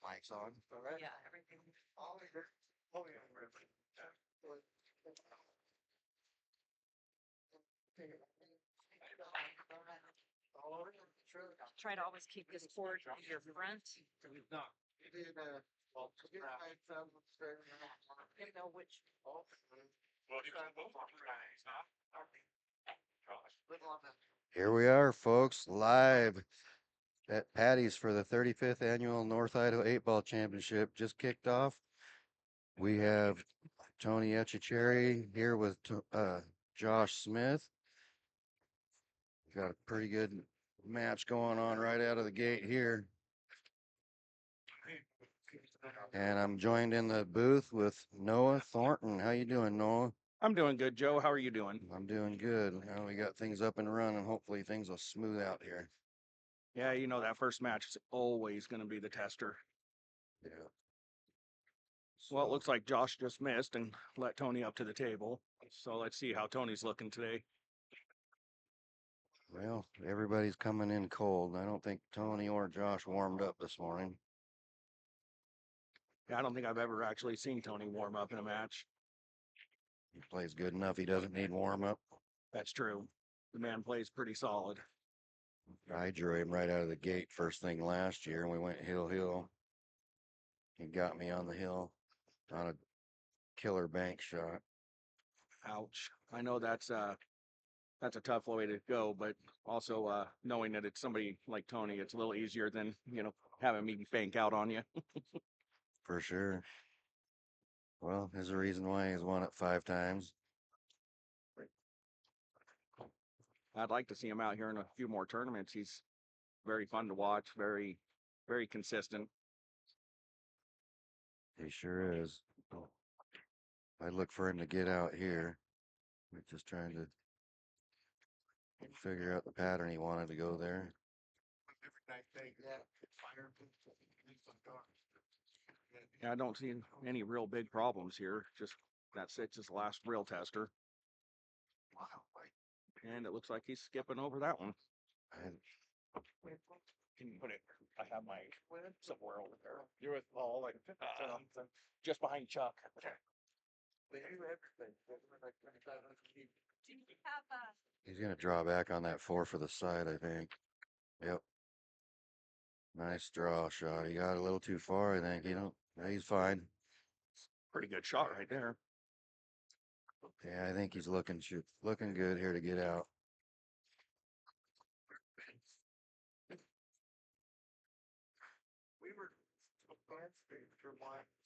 Mike's on. All right. Yeah, everything. Try to always keep this cord in your front. You know which. Here we are, folks, live at Patty's for the 35th annual North Idaho 8-Ball Championship. Just kicked off. We have Tony Etchechoury here with Josh Smith. Got a pretty good match going on right out of the gate here. And I'm joined in the booth with Noah Thornton. How you doing, Noah? I'm doing good, Joe. How are you doing? I'm doing good. Now we got things up and running. Hopefully things will smooth out here. Yeah, you know that first match is always going to be the tester. Yeah. Well, it looks like Josh just missed and let Tony up to the table. So let's see how Tony's looking today. Well, everybody's coming in cold. I don't think Tony or Josh warmed up this morning. Yeah, I don't think I've ever actually seen Tony warm up in a match. He plays good enough. He doesn't need warm up. That's true. The man plays pretty solid. I drew him right out of the gate first thing last year, and we went hill. He got me on the hill on a killer bank shot. Ouch. I know that's a tough way to go, but also knowing that it's somebody like Tony, it's a little easier than, having me bank out on you. For sure. Well, there's a reason why he's won it 5 times. I'd like to see him out here in a few more tournaments. He's very fun to watch, very, very consistent. He sure is. I look for him to get out here. We're just trying to figure out the pattern he wanted to go there. Yeah, I don't see any real big problems here. Just that 6 is the last real tester. And it looks like he's skipping over that one. Can you put it? I have my somewhere over there. You're with Paul, like just behind Chuck. Okay. He's going to draw back on that 4 for the side, I think. Yep. Nice draw shot. He got a little too far, I think. He's fine. Pretty good shot right there. Yeah, I think he's looking good here to get out.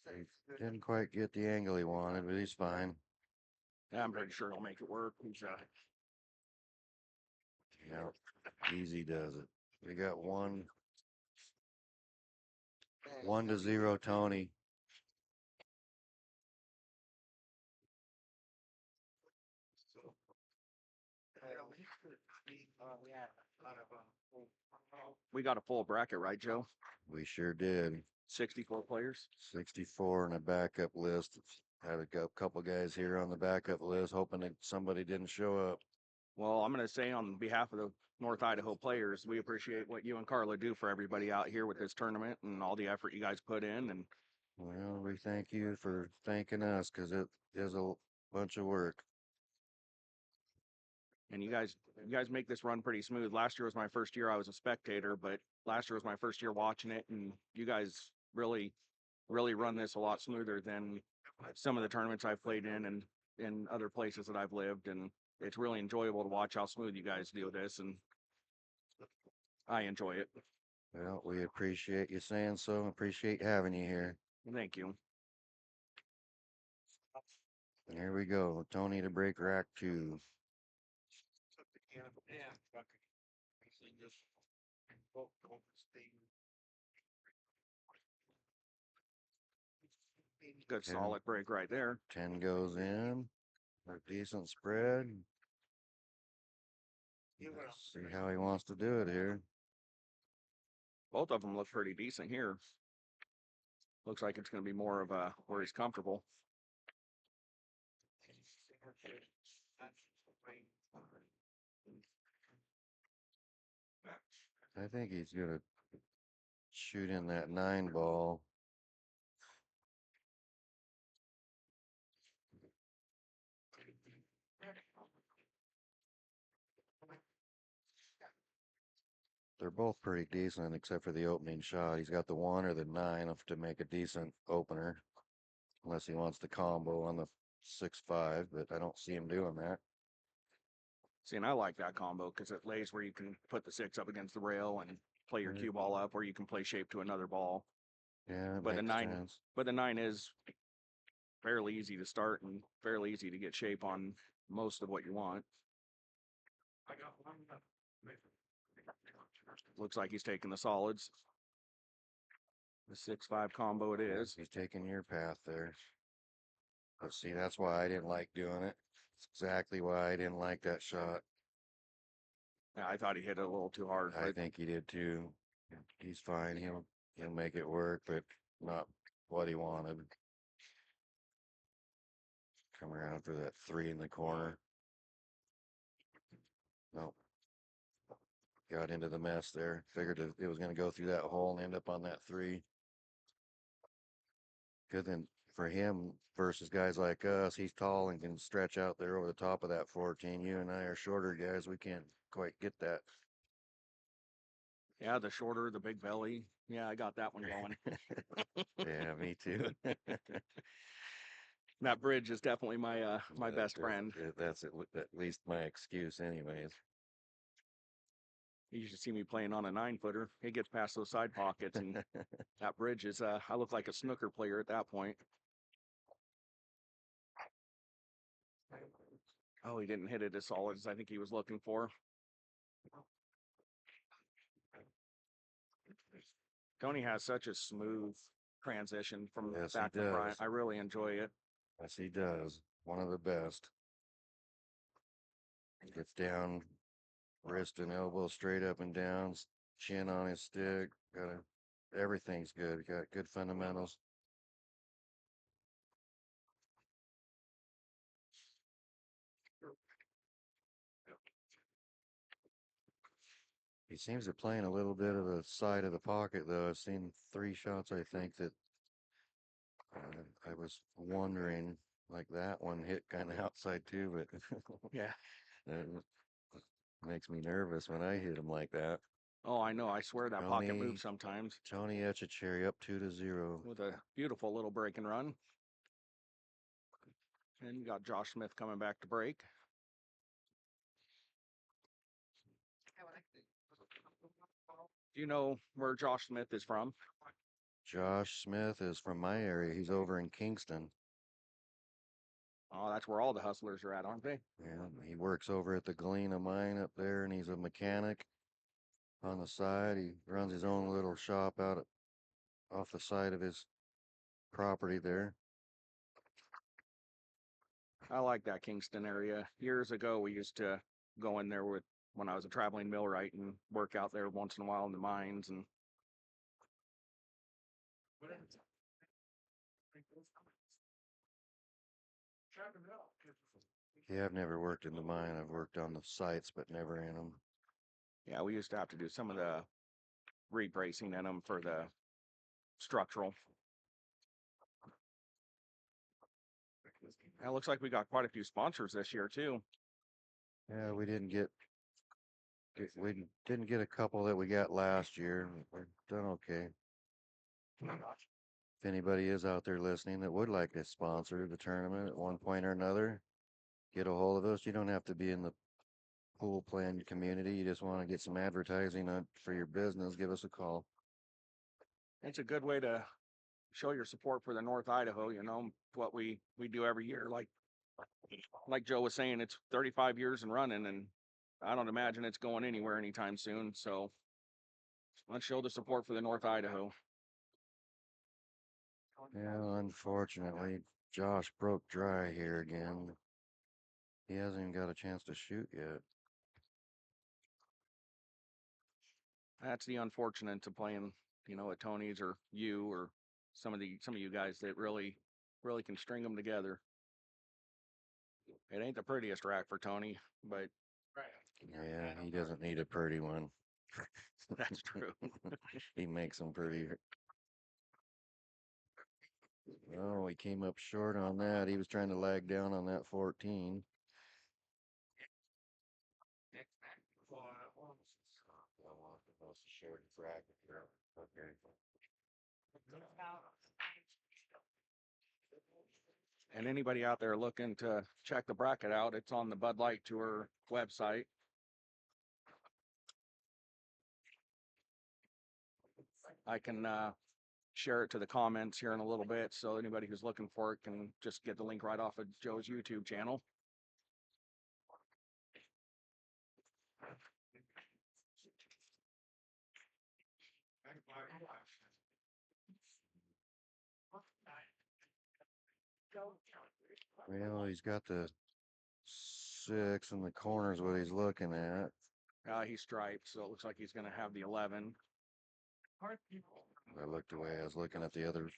He didn't quite get the angle he wanted, but he's fine. Yeah, I'm pretty sure he'll make it work. He's Easy does it. We got 1-0 Tony. we got a full bracket, right, Joe? We sure did. 64 players. 64 in a backup list. Had a couple guys here on the backup list, hoping that somebody didn't show up. Well, I'm going to say on behalf of the North Idaho players, we appreciate what you and Carla do for everybody out here with this tournament and all the effort you guys put in. And well, we thank you for thanking us, because it is a bunch of work. And you guys make this run pretty smooth. Last year was my first year I was a spectator, but last year was my first year watching it, and you guys really run this a lot smoother than some of the tournaments I've played in and other places that I've lived, and it's really enjoyable to watch how smooth you guys do this, and I enjoy it. Well, we appreciate you saying so. Appreciate having you here. Thank you. Here we go. Tony to break rack 2. Good solid break right there. 10 goes in. A decent spread. Let's see how he wants to do it here. Both of them look pretty decent here. Looks like it's going to be more of a where he's comfortable. I think he's going to shoot in that 9 ball. They're both pretty decent, except for the opening shot. He's got the 1 or the 9 to make a decent opener, unless he wants the combo on the 6-5, but I don't see him doing that. See, and I like that combo because it lays where you can put the 6 up against the rail and play your cue ball up, or you can play shape to another ball. Yeah, it But the makes 9, sense. but the 9 is fairly easy to start and fairly easy to get shape on most of what you want. Looks like he's taking the solids. The 6-5 combo it is. He's taking your path there. But see, that's why I didn't like doing it. It's exactly why I didn't like that shot. Yeah, I thought he hit it a little too hard. I think he did too. He's fine. He'll make it work, but not what he wanted. Come around for that 3 in the corner. Nope. Got into the mess there. Figured it was going to go through that hole and end up on that 3. Good then for him versus guys like us. He's tall and can stretch out there over the top of that 14. You and I are shorter guys. We can't quite get that. Yeah, the shorter, the big belly. Yeah, I got that one going. Yeah, me too. That bridge is definitely my my best friend. That's at least my excuse, anyways. You should see me playing on a 9-footer. It gets past those side pockets, and that bridge is. I look like a snooker player at that point. Oh, he didn't hit it as solid as I think he was looking for. Tony has such a smooth transition from Yes, back he to front. does. I really enjoy it. Yes, he does. One of the best. Gets down, wrist and elbow straight up and down, chin on his stick. Everything's good. Got good fundamentals. He seems to be playing a little bit of the side of the pocket, though. I've seen 3 shots, I think, that I was wondering, like that one hit kind of outside too, but Yeah. it makes me nervous when I hit him like that. Oh, I know. I swear that pocket Tony, moves sometimes Tony Etchechoury up 2-0. with a beautiful little break and run. And you got Josh Smith coming back to break. Do you know where Josh Smith is from? Josh Smith is from my area. He's over in Kingston. Oh, that's where all the hustlers are at, aren't they? Yeah, he works over at the Galena mine up there, and he's a mechanic on the side. He runs his own little shop off the side of his property there. I like that Kingston area. Years ago, we used to go in there when I was a traveling millwright and work out there once in a while in the mines. And Yeah, I've never worked in the mine. I've worked on the sites, but never in them. yeah, we used to have to do some of the rebracing in them for the structural. It looks like we got quite a few sponsors this year too. Yeah, we didn't get a couple that we got last year. We're done okay. If anybody is out there listening that would like to sponsor the tournament at one point or another, get a hold of us. You don't have to be in the pool playing community. You just want to get some advertising for your business, give us a call. It's a good way to show your support for the North Idaho. You know what we do every year. Like Joe was saying, it's 35 years and running, and I don't imagine it's going anywhere anytime soon. So let's show the support for the North Idaho. Yeah, unfortunately, Josh broke dry here again. He hasn't even got a chance to shoot yet. That's the unfortunate to playing, at Tony's or you or some of you guys that really can string them together. It ain't the prettiest rack for Tony, but Yeah, he doesn't need a pretty one. That's true. He makes them pretty. Oh, he came up short on that. He was trying to lag down on that 14. And anybody out there looking to check the bracket out, it's on the Bud Light Tour website. I can share it to the comments here in a little bit, so anybody who's looking for it can just get the link right off of Joe's YouTube channel. Well, he's got the 6 in the corners, what he's looking at. He's striped, so it looks like he's going to have the 11. I looked away. I was looking at the other.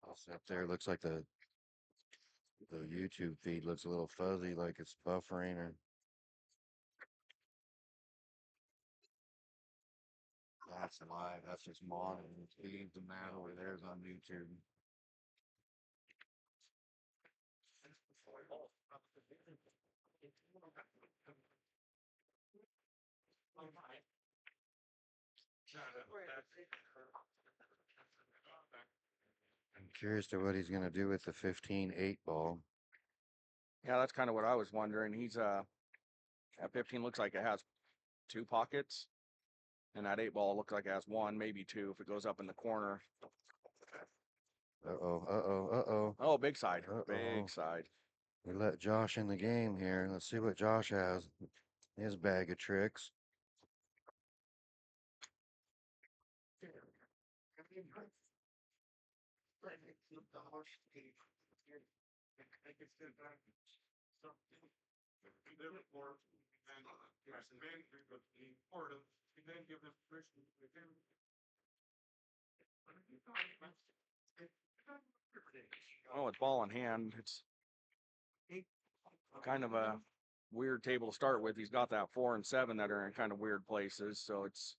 Up there, looks like the YouTube feed looks a little fuzzy, like it's buffering or. That's live. That's just monitoring. Feeds and that over there's on YouTube. I'm curious to what he's going to do with the 15-8 ball. Yeah, that's kind of what I was wondering. He's that 15 looks like it has 2 pockets, and that 8 ball looks like it has 1, maybe 2 if it goes up in the corner. Uh-oh, uh-oh, uh-oh. Oh, big side, Uh-oh. big side. We let Josh in the game here. Let's see what Josh has. His bag of tricks. Oh, it's ball in hand. It's kind of a weird table to start with. He's got that 4 and 7 that are in kind of weird places, so it's.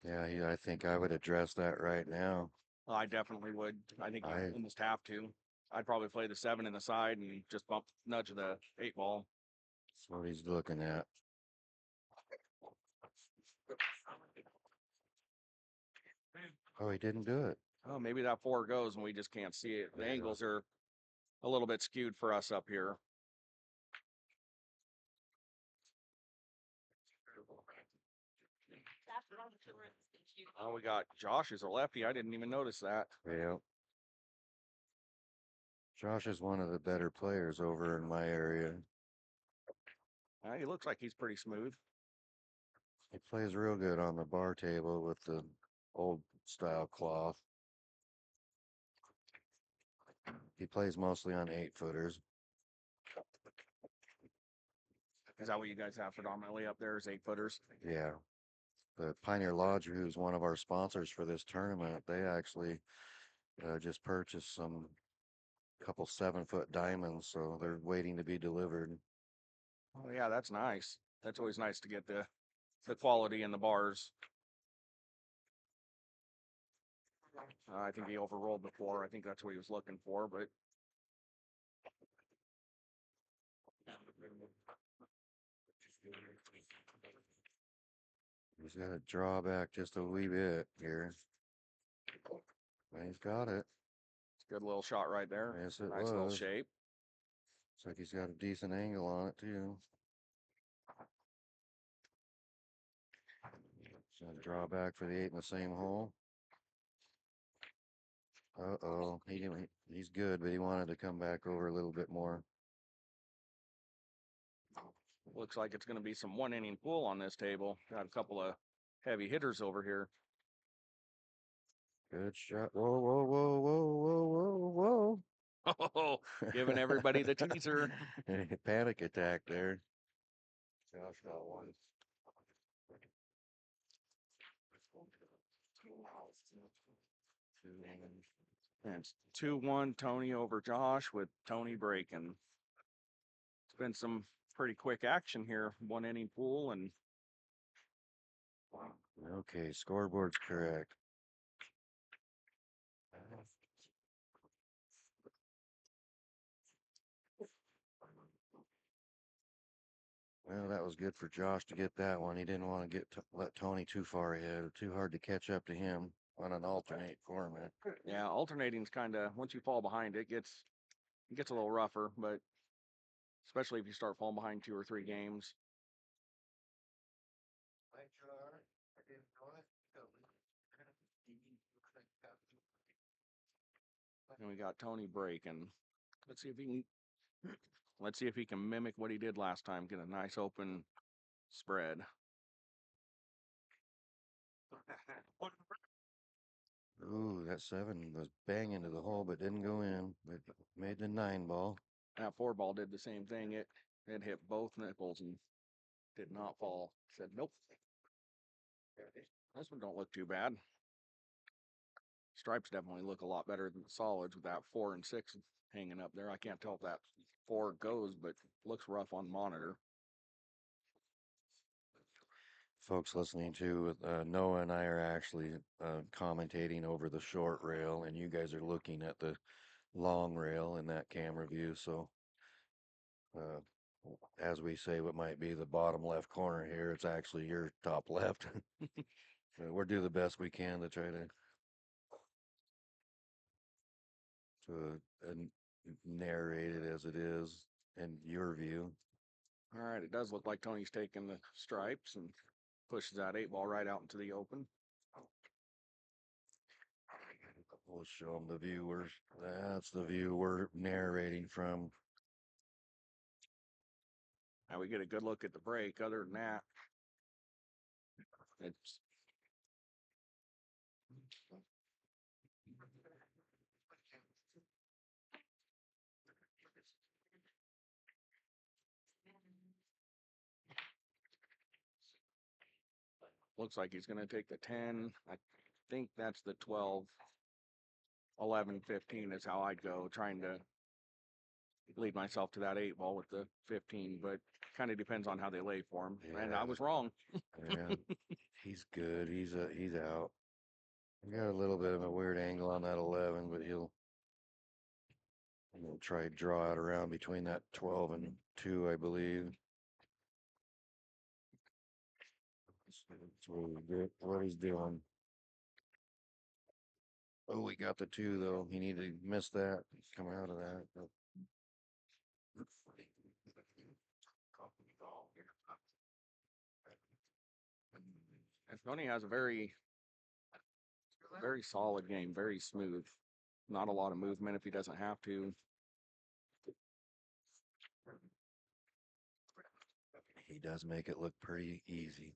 Yeah, I think I would address that right now. I definitely would. I think I- you almost have to. I'd probably play the 7 in the side and just nudge the 8 ball. That's what he's looking at. Oh, he didn't do it. Oh, maybe that 4 goes and we just can't see it. The Yeah. angles are a little bit skewed for us up here. Oh, we got Josh as a lefty. I didn't even notice that. Yeah. Josh is one of the better players over in my area. He looks like he's pretty smooth. He plays real good on the bar table with the old style cloth. He plays mostly on 8-footers. Is that what you guys have predominantly up there is 8-footers? Yeah. The Pioneer Lodge, who's one of our sponsors for this tournament, they actually just purchased some couple 7-foot diamonds, so they're waiting to be delivered. Oh yeah, that's nice. That's always nice to get the quality in the bars. I think he overrolled before. I think that's what he was looking for, but He's got to draw back just a wee bit here. And he's got it. it's a good little shot right there. Yes, it Nice little was. shape. Looks like he's got a decent angle on it, too. He's got to draw back for the 8 in the same hole. Uh-oh. He's good, but he wanted to come back over a little bit more. Looks like it's going to be some 1-inning pool on this table. Got a couple of heavy hitters over here. Good shot. Whoa, whoa, whoa, whoa, whoa, whoa, Oh, giving everybody the teaser. whoa. Panic attack there. Josh got one. And it's 2-1 Tony over Josh with Tony breaking. It's been some pretty quick action here. 1-inning pool and Okay, scoreboard's correct. Well, that was good for Josh to get that one. He didn't want to let Tony too far ahead, too hard to catch up to him on an alternate format. Yeah, alternating's kind of once you fall behind, it gets a little rougher, but especially if you start falling behind 2 or 3 games. And we got Tony breaking. Let's see if he can. Let's see if he can mimic what he did last time. Get a nice open spread. Ooh, that 7 was bang into the hole, but didn't go in. It made the 9 ball. That 4 ball did the same thing. It hit both nipples and did not fall. Said nope. This one don't look too bad. Stripes definitely look a lot better than the solids with that 4 and 6 hanging up there. I can't tell if that 4 goes, but looks rough on monitor. Folks listening to Noah and I are actually commentating over the short rail, and you guys are looking at the long rail in that camera view. So, uh, as we say, what might be the bottom left corner here, it's actually your top left. We'll do the best we can to try to narrate it as it is in your view. All right, it does look like Tony's taking the stripes and pushes that 8 ball right out into the open. We'll show them the viewers. That's the view we're narrating from. Now we get a good look at the break. Other than that, it's looks like he's going to take the 10. I think that's the 12, 11, 15 is how I'd go, trying to lead myself to that 8 ball with the 15, but kind of depends on how they lay for him. And I Yeah. was wrong. Yeah, he's good. He's out. He got a little bit of a weird angle on that 11, but he'll try to draw it around between that 12 and 2, I believe. That's what he's doing. Oh, we got the 2 though. He needed to miss that. Come out of that. And Tony has a very, very solid game, very smooth. Not a lot of movement if he doesn't have to. He does make it look pretty easy.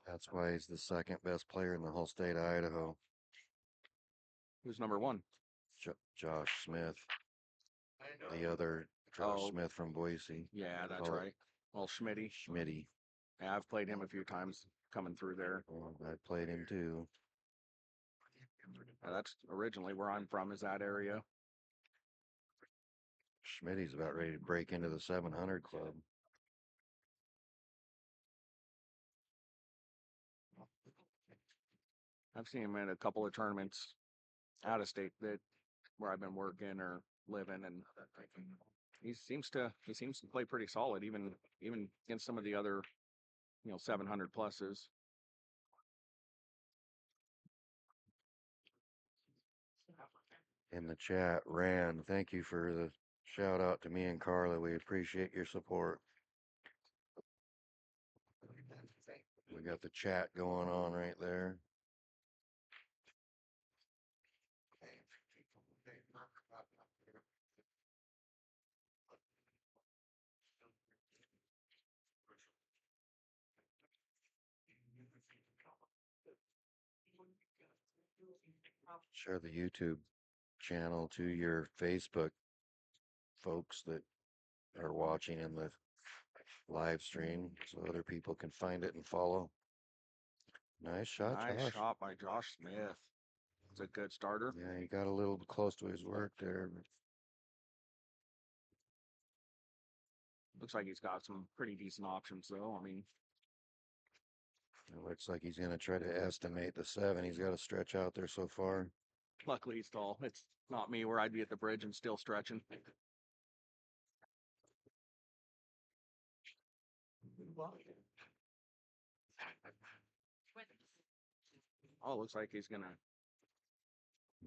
That's why he's the second best player in the whole state of Idaho. Who's number 1? Josh Smith. The other Josh Oh. Smith from Boise. Yeah, that's Oh. right. Well, Schmitty. Schmitty. Yeah, I've played him a few times coming through there. I played him too. Yeah, that's originally where I'm from, is that area. Schmitty's about ready to break into the 700 club. I've seen him in a couple of tournaments out of state that where I've been working or living, and he seems to play pretty solid, even against some of the other 700 pluses. In the chat, Rand, thank you for the shout out to me and Carla. We appreciate your support. We got the chat going on right there. Share the YouTube channel to your Facebook folks that are watching in the live stream so other people can find it and follow. Nice shot, Nice Josh. shot by Josh Smith. It's a good starter. Yeah, he got a little close to his work there. Looks like he's got some pretty decent options, though. I mean, It looks like he's going to try to estimate the 7. He's got a stretch out there so far. luckily he's tall. It's not me where I'd be at the bridge and still stretching. Oh, looks like he's gonna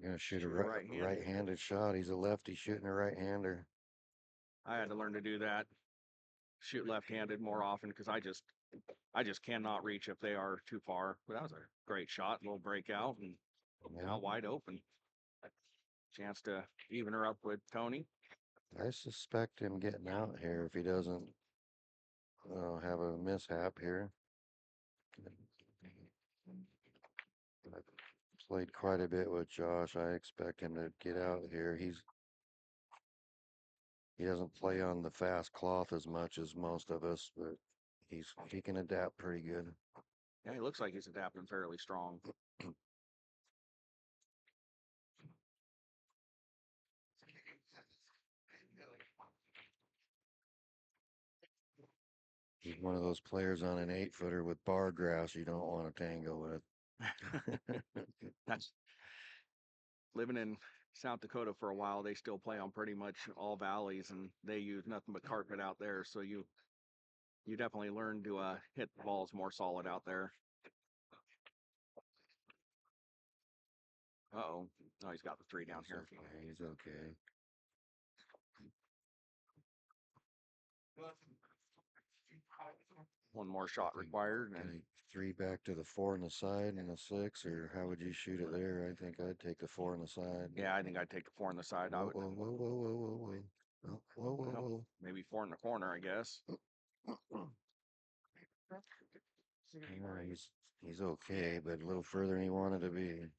Going to shoot a shoot a right-handed. right-handed shot. He's a lefty shooting a right-hander. I had to learn to do that. Shoot left-handed more often because I just cannot reach if they are too far. But that was a great shot, little breakout, and now wide open. Chance to even her up with Tony. I suspect him getting out here if he doesn't have a mishap here. I've played quite a bit with Josh. I expect him to get out here. He doesn't play on the fast cloth as much as most of us, but he can adapt pretty good. Yeah, he looks like he's adapting fairly strong. He's one of those players on an 8-footer with bar grass you don't want to tangle with. That's living in South Dakota for a while. They still play on pretty much all valleys, and they use nothing but carpet out there. So you definitely learn to hit the balls more solid out there. Uh-oh. Oh, he's got the 3 down here. Okay, he's okay. One more shot required. Can And he 3 back to the 4 on the side and the 6, or how would you shoot it there? I think I'd take the 4 on the side. yeah, I think I'd take the 4 on the side. I Whoa, would, whoa, whoa, whoa, whoa, whoa, whoa. Oh, whoa, whoa, well, whoa. maybe 4 in the corner, I guess. Yeah, he's okay, but a little further than he wanted to be.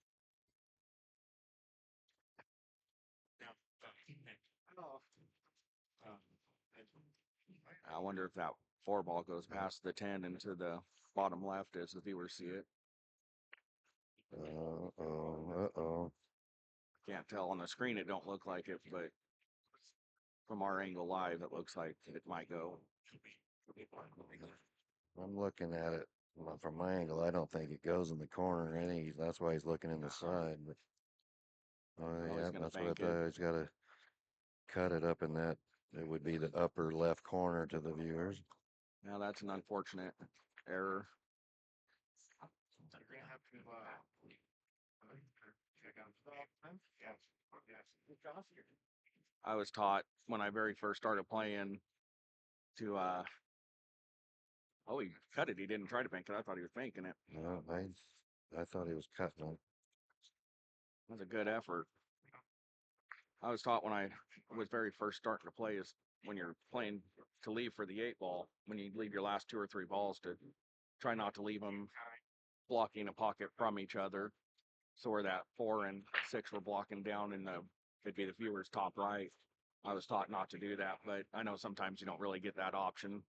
I wonder if that 4 ball goes past the 10 into the bottom left as the viewers see it. Uh-oh. Can't tell on the screen. It don't look like it, but from our angle live, it looks like it might go. I'm looking at it from my angle. I don't think it goes in the corner, and that's why he's looking in the side. But Well, yeah, he's gonna that's what I bank it. thought. He's got to cut it up in that. It would be the upper left corner to the viewers. Now that's an unfortunate error. I was taught when I very first started playing to oh, he cut it. He didn't try to bank it. I thought he was banking it. No, I thought he was cutting it. That's a good effort. I was taught when I was very first starting to play is when you're playing to leave for the 8 ball, when you leave your last 2 or 3 balls, to try not to leave them blocking a pocket from each other. So where that 4 and 6 were blocking down in it'd be the viewer's top right. I was taught not to do that, but I know sometimes you don't really get that option.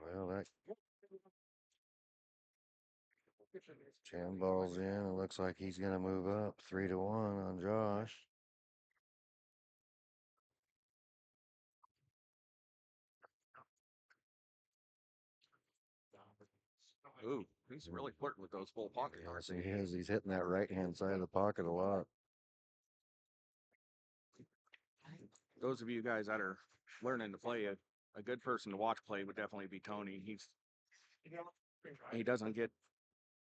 Well, that 10 balls in. It looks like he's going to move up 3-1 on Josh. Ooh, he's really flirting with those full pocket Yes, darts. he is. He's hitting that right-hand side of the pocket a lot. Those of you guys that are learning to play, a good person to watch play would definitely be Tony. He doesn't get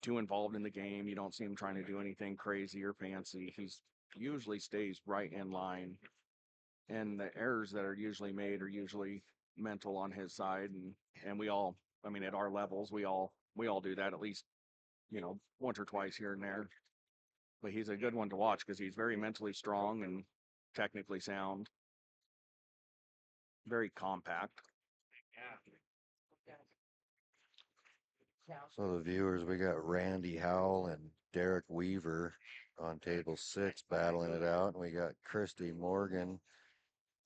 too involved in the game. You don't see him trying to do anything crazy or fancy. He's usually stays right in line, and the errors that are usually made are usually mental on his side. And we all, I mean, at our levels, we all do that at least, once or twice here and there. But he's a good one to watch because he's very mentally strong and technically sound, very compact. So the viewers, we got Randy Howell and Derek Weaver on table 6 battling it out. And we got Christy Morgan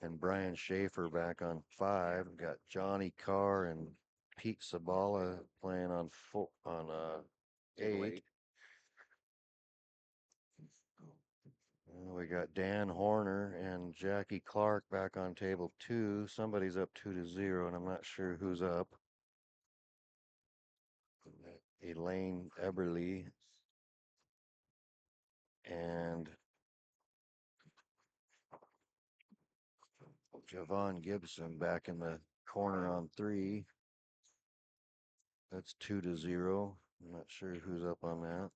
and Brian Schaefer back on 5. We got Johnny Carr and Pete Sabala playing on 8. We got Dan Horner and Jackie Clark back on table 2. Somebody's up 2-0, and I'm not sure who's up. Elaine Eberly and Javon Gibson back in the corner on 3. That's 2-0. I'm not sure who's up on that.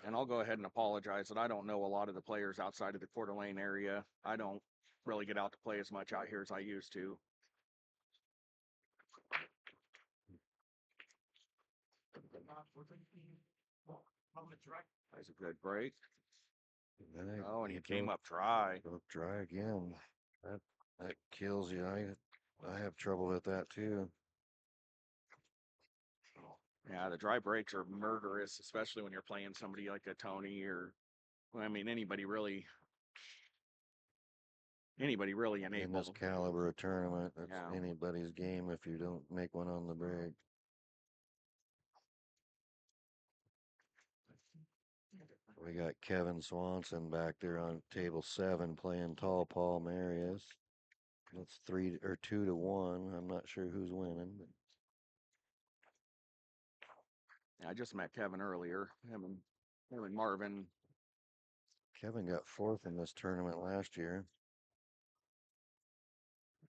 And I'll go ahead and apologize that I don't know a lot of the players outside of the Coeur d'Alene area. I don't really get out to play as much out here as I used to. That's a good break. Oh, and he came up dry. Up dry again. That kills you. I have trouble with that too. Yeah, the dry breaks are murderous, especially when you're playing somebody like a Tony or, well, I mean, anybody really In this enabled. caliber of tournament, that's Yeah. anybody's game if you don't make one on the break. We got Kevin Swanson back there on table 7 playing tall Paul Marius. It's 2-1. I'm not sure who's winning. But I just met Kevin earlier. Him and Marvin. Kevin got 4th in this tournament last year.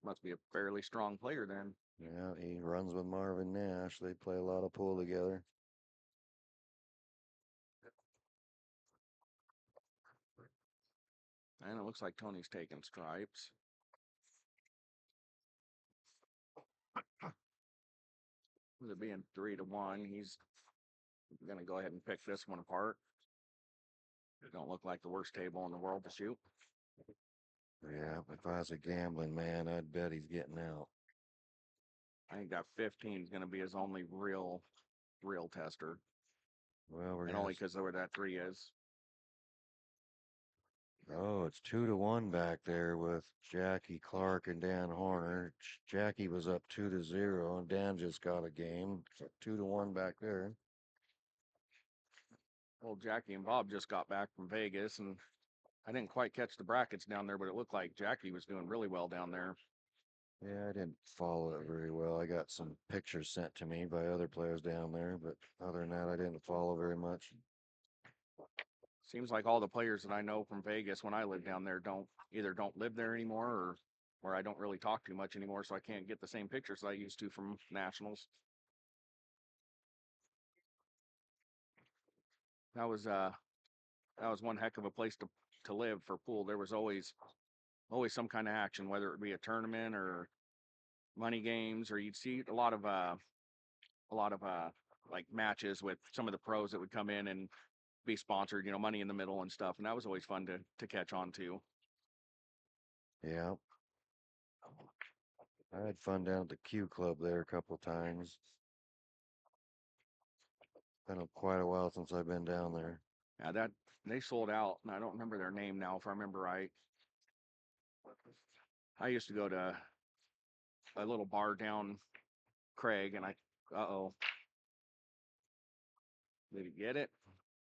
Must be a fairly strong player then. Yeah, he runs with Marvin Nash. They play a lot of pool together. And it looks like Tony's taking stripes. With it being 3-1, he's gonna go ahead and pick this one apart. Don't look like the worst table in the world to shoot. Yeah, if I was a gambling man, I'd bet he's getting out. I think that 15 is gonna be his only real tester. Well, we're And gonna only because of where that 3 is. Oh, it's 2-1 back there with Jackie Clark and Dan Horner. Jackie was up 2-0, and Dan just got a game. So 2-1 back there. Well, Jackie and Bob just got back from Vegas, and I didn't quite catch the brackets down there, but it looked like Jackie was doing really well down there. Yeah, I didn't follow it very well. I got some pictures sent to me by other players down there, but other than that, I didn't follow very much. Seems like all the players that I know from Vegas when I live down there don't live there anymore, or I don't really talk too much anymore, so I can't get the same pictures I used to from nationals. That was one heck of a place to live for pool. There was always some kind of action, whether it be a tournament or money games, or you'd see a lot of like matches with some of the pros that would come in and be sponsored, money in the middle and stuff, and that was always fun to catch on to. Yeah. I had fun down at the Q Club there a couple of times. Been quite a while since I've been down there. Yeah, that they sold out, and I don't remember their name now, if I remember right. I used to go to a little bar down Craig, and uh-oh. Did he get it?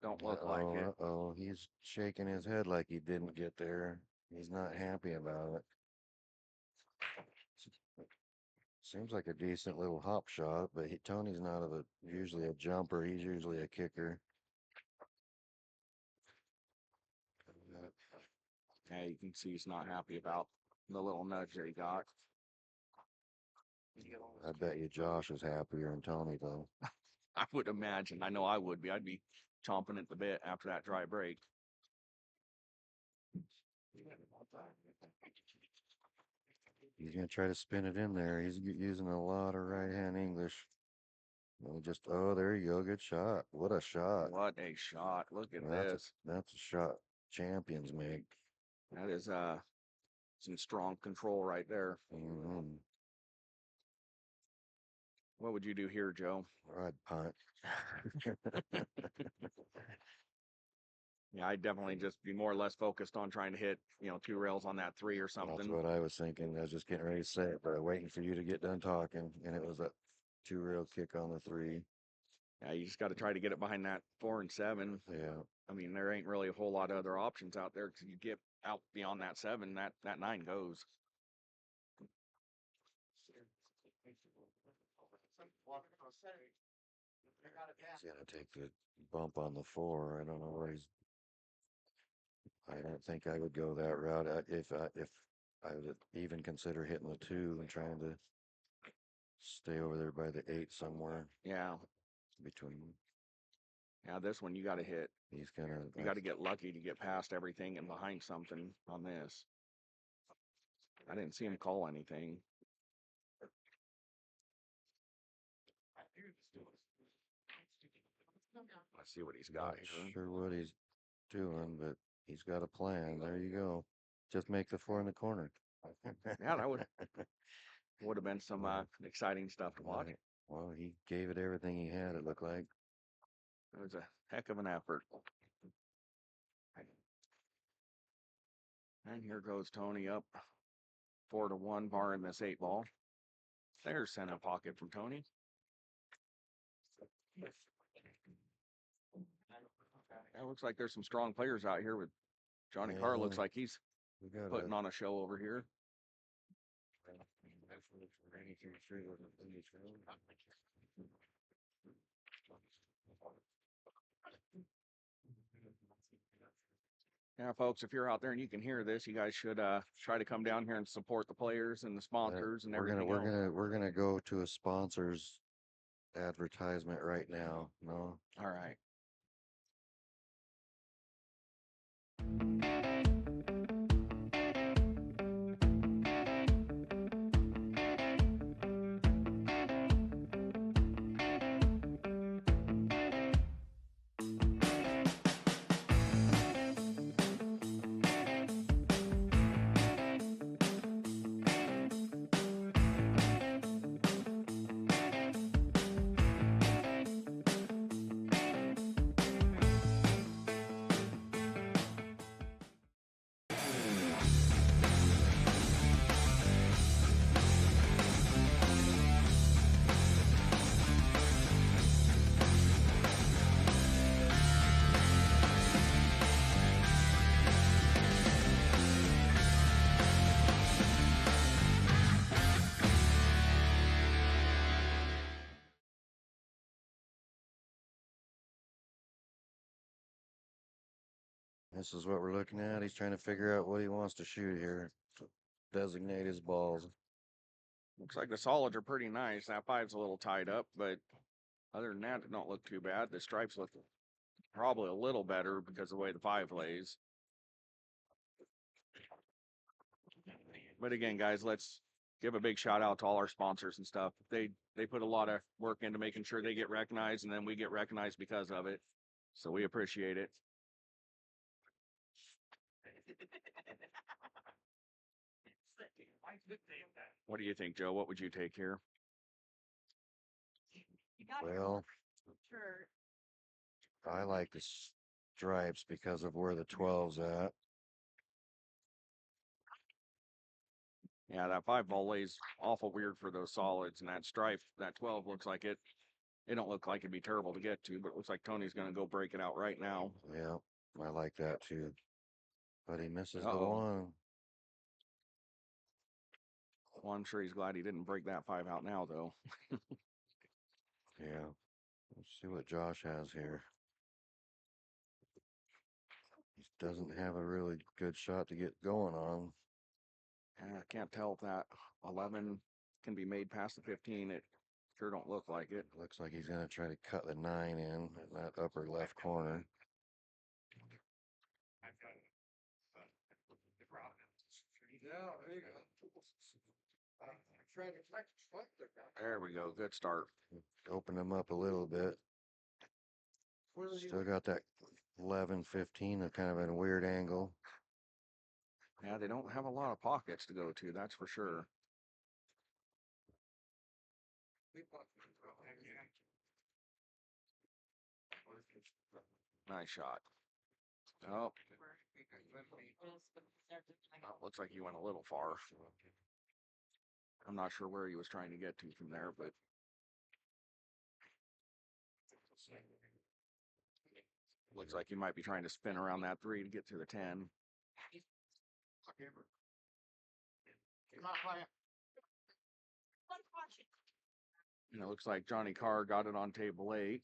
Don't look like it. Uh-oh, he's shaking his head like he didn't get there. He's not happy about it. Seems like a decent little hop shot, but Tony's not usually a jumper. He's usually a kicker. Yeah, you can see he's not happy about the little nudge that he got. I bet you Josh is happier than Tony, though. I would imagine. I know I would be. I'd be chomping at the bit after that dry break. He's going to try to spin it in there. He's using a lot of right-hand English. Oh, there you go. Good shot. What a shot. What a shot. Look at this. That's a shot champions make. That is some strong control right there. Mm-hmm. What would you do here, Joe? I'd punt. Yeah, I'd definitely just be more or less focused on trying to hit, 2 rails on that 3 or something. That's what I was thinking. I was just getting ready to say it, but waiting for you to get done talking, and it was a 2-rail kick on the 3. Yeah, you just got to try to get it behind that 4 and 7. Yeah. I mean, there ain't really a whole lot of other options out there because you get out beyond that 7, that 9 goes. He's gonna take the bump on the 4. I don't know where he's. I don't think I would go that route if I would even consider hitting the 2 and trying to stay over there by the 8 somewhere Yeah, between. yeah. This one you got to hit. He's gonna. You got to get lucky to get past everything and behind something on this. I didn't see him call anything. Let's see what he's got Not here. sure what he's doing, but he's got a plan. There you go. Just make the 4 in the corner. Yeah, that would have been some exciting stuff to watch. Right. Well, he gave it everything he had, it looked like. It was a heck of an effort. And here goes Tony up 4-1, barring this 8 ball. There's center pocket from Tony. It looks like there's some strong players out here with Johnny Carr. Looks Yeah, like he's we got putting on a show over here. Yeah, folks, if you're out there and you can hear this, you guys should try to come down here and support the players and the sponsors and everything else. we're gonna go to a sponsor's advertisement right now. No. All right. This is what we're looking at. He's trying to figure out what he wants to shoot here. To designate his balls. Looks like the solids are pretty nice. That 5's a little tied up, but other than that, it don't look too bad. The stripes look probably a little better because of the way the 5 lays. But again, guys, let's give a big shout out to all our sponsors and stuff. They put a lot of work into making sure they get recognized, and then we get recognized because of it. So we appreciate it. What do you think, Joe? What would you take here? Well, Sure. I like the stripes because of where the 12's at. Yeah, that 5 ball lays awful weird for those solids, and that stripe, that 12 looks like it. It don't look like it'd be terrible to get to, but it looks like Tony's going to go break it out right now. Yeah, I like that too. But he misses the Uh-oh. 1. Well, I'm sure he's glad he didn't break that 5 out now, though. Yeah. Let's see what Josh has here. He doesn't have a really good shot to get going on. I can't tell if that 11 can be made past the 15. It sure don't look like it. Looks like he's going to try to cut the 9 in that upper left corner. There we go. Good start. Open him up a little bit. Still got that 11, 15, a kind of a weird angle. Yeah, they don't have a lot of pockets to go to, that's for sure. Nice shot. Oh, looks like he went a little far. I'm not sure where he was trying to get to from there, but Looks like you might be trying to spin around that 3 to get to the 10. And it looks like Johnny Carr got it on table 8.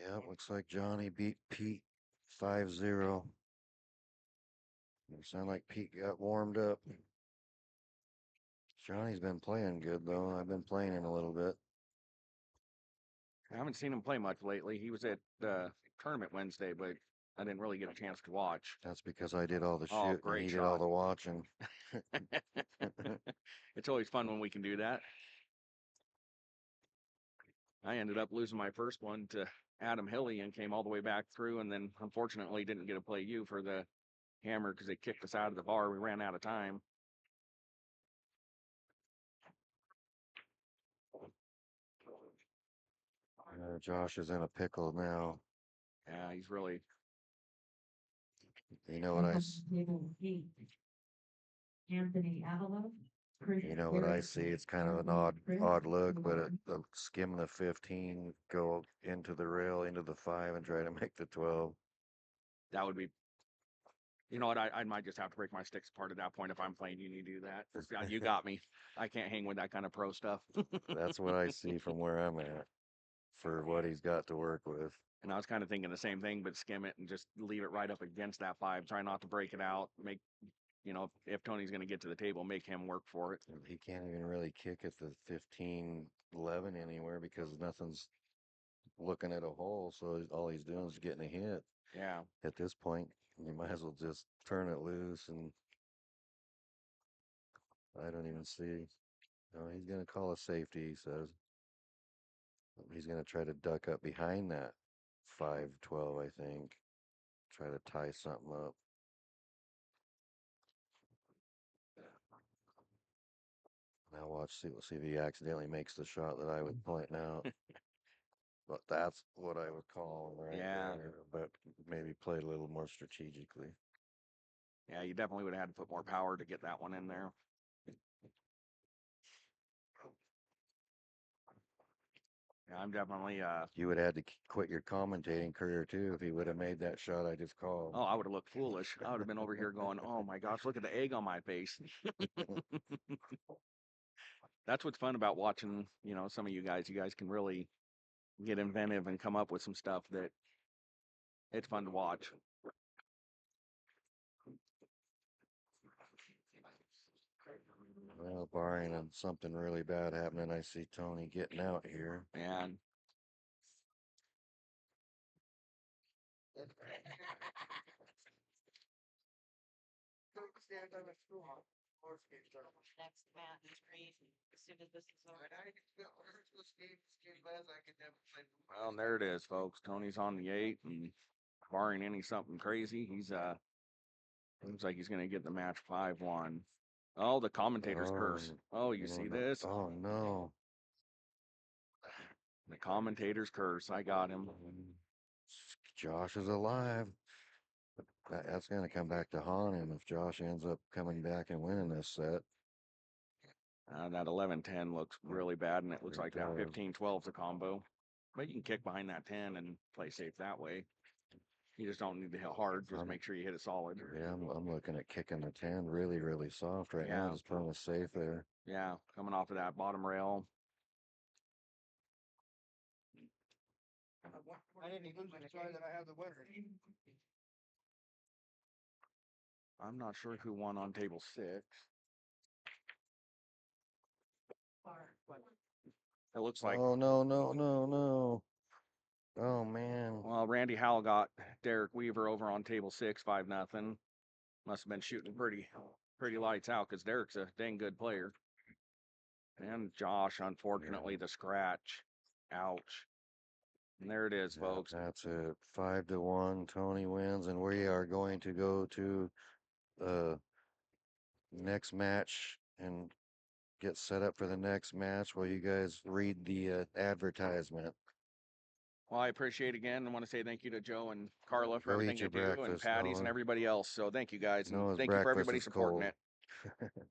Yeah, looks like Johnny beat Pete 5-0. It sounded like Pete got warmed up. Johnny's been playing good though. I've been playing him a little bit. I haven't seen him play much lately. He was at the tournament Wednesday, but I didn't really get a chance to watch. That's because I did all the Oh, shooting great and he did all shot. the watching. It's always fun when we can do that. I ended up losing my first one to Adam Hilly and came all the way back through, and then unfortunately didn't get to play you for the hammer because they kicked us out of the bar. We ran out of time. Josh is in a pickle now. Yeah, he's really. You know what I? Anthony Avalo. You know what I see? It's kind of an odd look, but a skim the 15, go into the rail, into the 5, and try to make the 12. That would be. You know what? I might just have to break my sticks apart at that point if I'm playing. You need to do that. You got me. I can't hang with that kind of pro stuff. That's what I see from where I'm at for what he's got to work with. And I was kind of thinking the same thing, but skim it and just leave it right up against that 5. Try not to break it out. Make, if Tony's going to get to the table, make him work for it. He can't even really kick at the 15-11 anywhere because nothing's looking at a hole. So all he's doing is getting a hit. Yeah. At this point, you might as well just turn it loose, and I don't even see. No, he's going to call a safety, he says. He's going to try to duck up behind that 5-12, I think. Try to tie something up. Now watch, we'll see if he accidentally makes the shot that I would point out. But that's what I would call him right Yeah. there. But maybe play a little more strategically. Yeah, you definitely would have had to put more power to get that one in there. Yeah, I'm definitely. You would have had to quit your commentating career too if he would have made that shot I just called. Oh, I would have looked foolish. I would have been over here going, "Oh my gosh, look at the egg on my face." That's what's fun about watching. Some of you guys. You guys can really get inventive and come up with some stuff that it's fun to watch. Well, barring something really bad happening, I see Tony getting out here. And Next match, Reed, as soon as this is over. well, there it is, folks. Tony's on the 8, and barring any something crazy, he's looks like he's gonna get the match 5-1. Oh, the commentator's curse. Oh, you see this? Oh no. The commentator's curse. I got him. Josh is alive. That's going to come back to haunt him if Josh ends up coming back and winning this set. That 11-10 looks really bad, and it looks It like that does. 15-12 is a combo. But you can kick behind that 10 and play safe that way. You just don't need to hit hard. Just make sure you hit it solid. Yeah, I'm looking at kicking the 10 really, really soft right now. Yeah. Just playing it safe there. Yeah, coming off of that bottom rail. I didn't even decide that I have the winner. I'm not sure who won on table 6. It looks like, Oh, no. Oh, man. well, Randy Howell got Derek Weaver over on table 6, 5-0. Must have been shooting pretty lights out because Derek's a dang good player. And Josh, unfortunately, the scratch. Ouch. And there it is, Yeah, folks. that's it. 5-1. Tony wins, and we are going to go to the next match and get set up for the next match while you guys read the advertisement. Well, I appreciate it again. I want to say thank you to Joe and Carla for Go eat everything you your do, and breakfast, Patty's and Noah. everybody else. So thank you guys, and Noah's thank you for breakfast everybody is supporting cold. it.